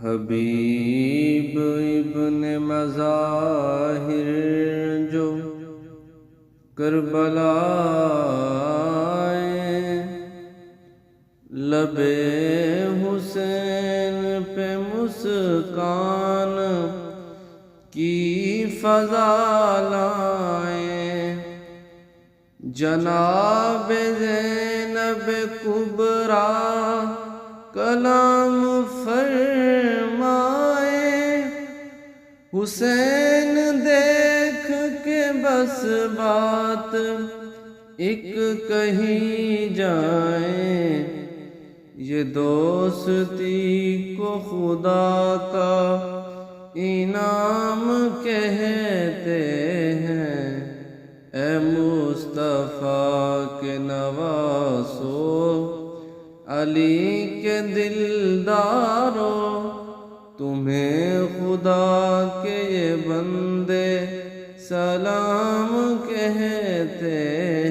حبیب ابن مظاہر جو کربلا آئے، لبِ حسین پہ مسکان کی فضا لائے، جناب زینب کبریٰ کلام فرمائے، حسین دیکھ کے بس بات ایک کہی جائے، یہ دوستی کو خدا کا انعام کہتے ہیں، اے مصطفیٰ کے نواسو علی کے دلدارو، تمہیں خدا کے یہ بندے سلام کہتے ہیں۔